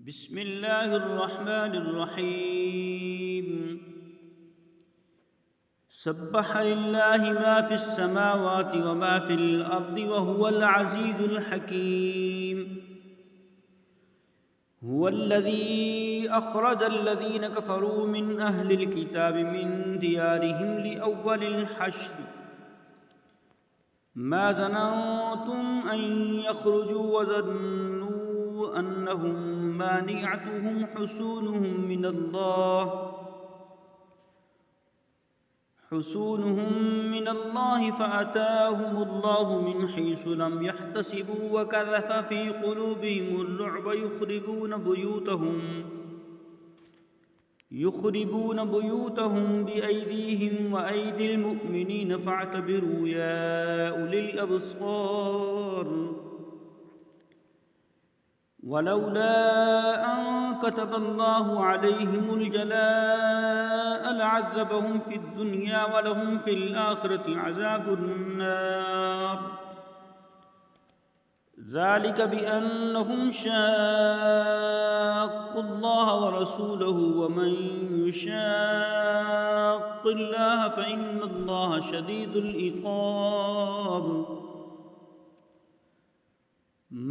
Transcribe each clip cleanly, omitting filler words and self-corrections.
बिस्मिल्लाहिर्रहमानिर्रहीम। सब्बह लिल्लाहि मा फिस समावाति व मा फिल अर्दि व हुवल अज़ीज़ुल हकीम। हुवल्लज़ी अख़रजल लज़ीन कफ़रू मिन अहलिल किताबि मिन दियारिहिम लिअव्वलिल हश्र मा ज़ननतुम अन यख़रुजू व ज़न्नू अन्नहुम मानिअतुहुम हुसूनुहुम मिनल्लाहि फ़अताहुमुल्लाहु मिन हैसु लम यहतसिबू व क़ज़फ़ फ़ी क़ुलूबिहिमुर रुअब युख़रिबून बुयूतहुम बिअयदीहिम व अयदिल मुअ्मिनीन फ़अतबिरू या उलिल अब्सार। वलौला अन कतबल्लाहु अलैहिमुल जलाअ लअज़्ज़बहुम फ़िद्दुनिया व लहुम फ़िल आख़िरति अज़ाबुन्नार। ज़ालिक बिअन्नहुम शाक़्क़ुल्लाह व रसूलहु व मन युशाक़्क़िल्लाह फ़इन्नल्लाह शदीदुल इक़ाब।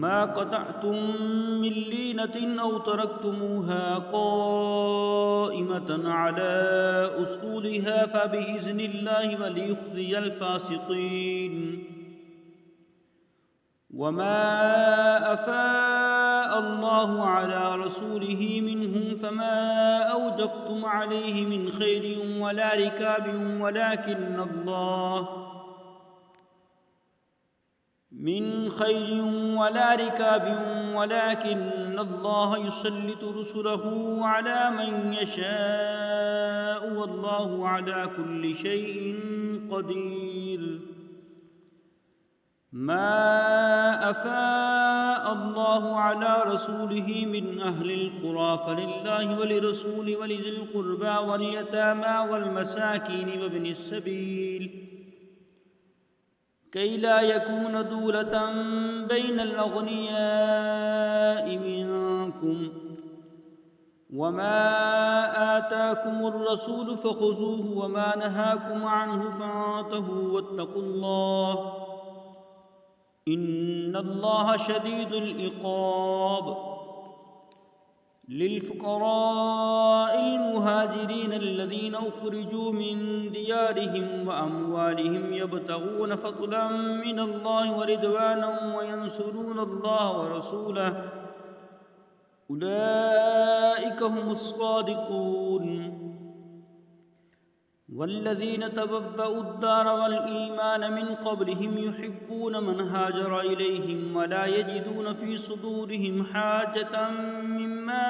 मा क़तअतुम मिन लीनतिन औ तरक्तुमूहा क़ाइमतन अला उसूलिहा फ़बिइज़्निल्लाहि व लियुख़ज़ियल फ़ासिक़ीन। वमा अफ़ाअ अल्लाहु अला रसूलिहि मिन्हुम फ़मा औजफ़्तुम अलैहि मिन खैरिन वला रिकाबिन वलाकिन्नल्लाह युसल्लितु रुसुलहु अला मन यशाअ वल्लाहु अला कुल्लि शैइन क़दीर। मा अफ़ाअ अल्लाहु अला रसूलिहि मिन अहलिल क़ुरा फ़लिल्लाहि वलिरसूलि वलिज़िल क़ुर्बा वल यतामा वल मसाकीन वब्निस सबील कई ला यकून दूलतन बैनल अग़नियाइ मिनकुम वमा आताकुमुर रसूलु फ़ख़ुज़ूहु वमा नहाकुम अन्हु फ़अंतहू वत्तक़ुल्लाह इन्नल्लाह शदीदुल इक़ाब। लिल्फ़ुक़राइल मुहाजिरीन अल्लज़ीना उख़रिजू मिन दियारिहिम व अम्वालिहिम यब्तग़ून फ़ज़लन मिनल्लाहि व रिदवानन व यंसुरूनल्लाह व रसूलहु उलाइका हुमुस सादिक़ून। वल्लज़ीन तबव्वअु उद्दार वल ईमान मिन क़ब्लिहिम युहिब्बून मन हाजर इलैहिम वला यजिदून फ़ी सुदूरिहिम हाजतन मिम्मा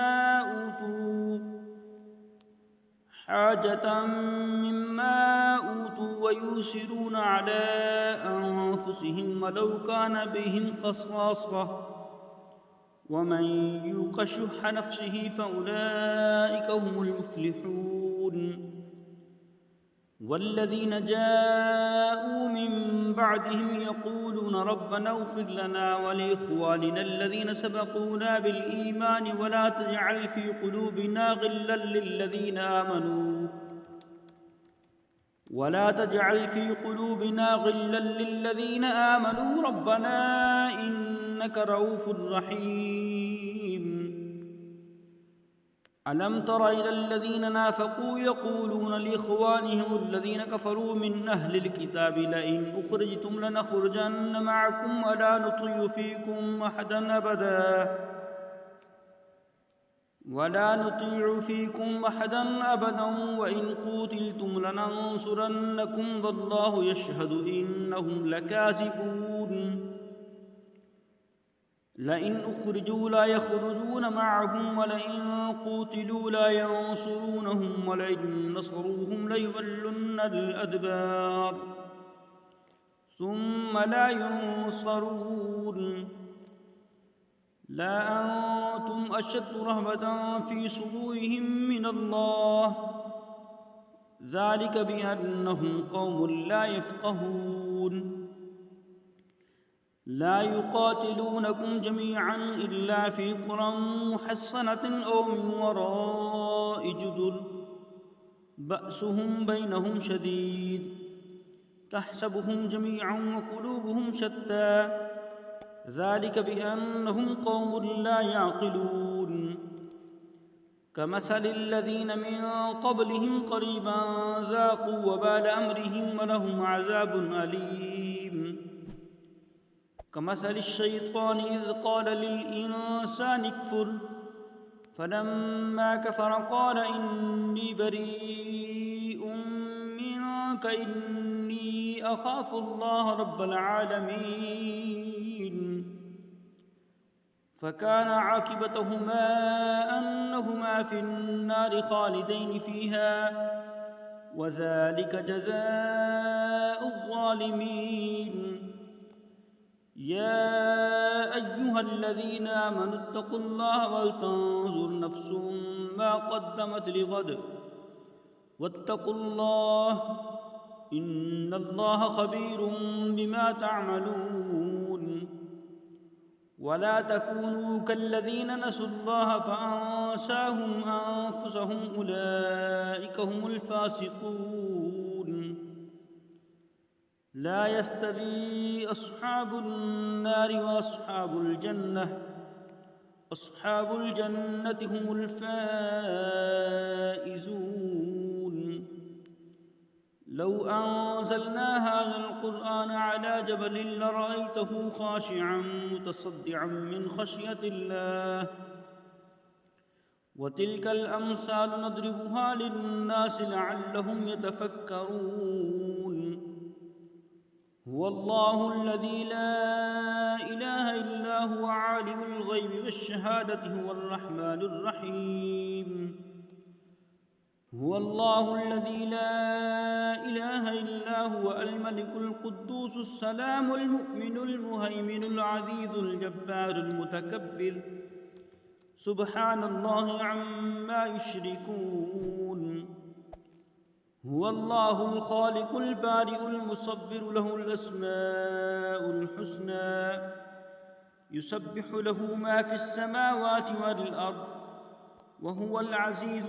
ऊतू व यूसिरून अला अन्फुसिहिम वलौ कान बिहिम ख़सासह वमन यूक़ शुह्ह नफ़्सिहि फ़उलाइका हुमुल मुफ़्लिहून। वल्लज़ीन जाऊ मिन बअदिहिम यक़ूलून रब्बना इग़फ़िर लना व लिइख़वानिना अल्लज़ीन सबक़ूना बिल ईमान वला तजअल फ़ी क़ुलूबिना ग़िल्लन लिल्लज़ीना आमनू रब्बना इन्नका रऊफ़ुर रहीम। अलम तर इलल्लज़ीना नाफ़क़ू यक़ूलून लिइख़वानिहिम अल्लज़ीना कफ़रू मिन अहलिल किताबि लइन उख़रिजतुम लनख़रुजन्न मअकुम वला नुतिअ फ़ीकुम अहदन अबदन व इन क़ूतिलतुम लनंसुरन्नकुम वल्लाहु यशहदु इन्नहुम लकाज़िबून। लइन उख़रिजू ला यख़रुजून मअहुम वलइन क़ूतिलू ला यंसुरूनहुम वलइन नसरूहुम लयुवल्लुन्नल अदबार सुम्मा ला युनसरून। ला अंतुम अशद्दु रहबतन फ़ी सुदूरिहिम मिनल्लाह ज़ालिक बिअन्नहुम क़ौमुन ला यफ़क़हून। لا يقاتلونكم جميعا إلا في قرى محصنة أو من وراء جدر بأسهم بينهم شديد تحسبهم جميعا وقلوبهم شتى ذلك بأنهم قوم لا يعقلون كمثل الذين من قبلهم قريبا ذاقوا وبال أمرهم ولهم عذاب أليم كمثل الشيطان إذ قال للإنسان اكفر فلما كفر قال إني بريء منك إني أخاف الله رب العالمين فكان عاقبتهما أنهما في النار خالدين فيها وذلك جزاء الظالمين يا أيها الذين آمنوا اتقوا الله ولتنظر نفس ما قدمت لغد واتقوا الله إن الله خبير بما تعملون ولا تكونوا كالذين نسوا الله فأنساهم أنفسهم أولئك هم الفاسقون لا يستوي أصحاب النار وأصحاب الجنة أصحاب الجنة هم الفائزون لو أنزلنا هذا القرآن على جبل لرأيته خاشعا متصدعا من خشية الله وتلك الأمثال نضربها للناس لعلهم يتفكرون هو الله الذي لا إله إلا هو عالم الغيب والشهادة هو الرحمن الرحيم هو الله الذي لا إله إلا هو الملك القدوس السلام المؤمن المهيمن العزيز الجبار المتكبر سبحان الله عما يشركون هو الله الخالق البارئ المصور له الأسماء الحسنى يسبح له ما في السماوات والأرض وهو العزيز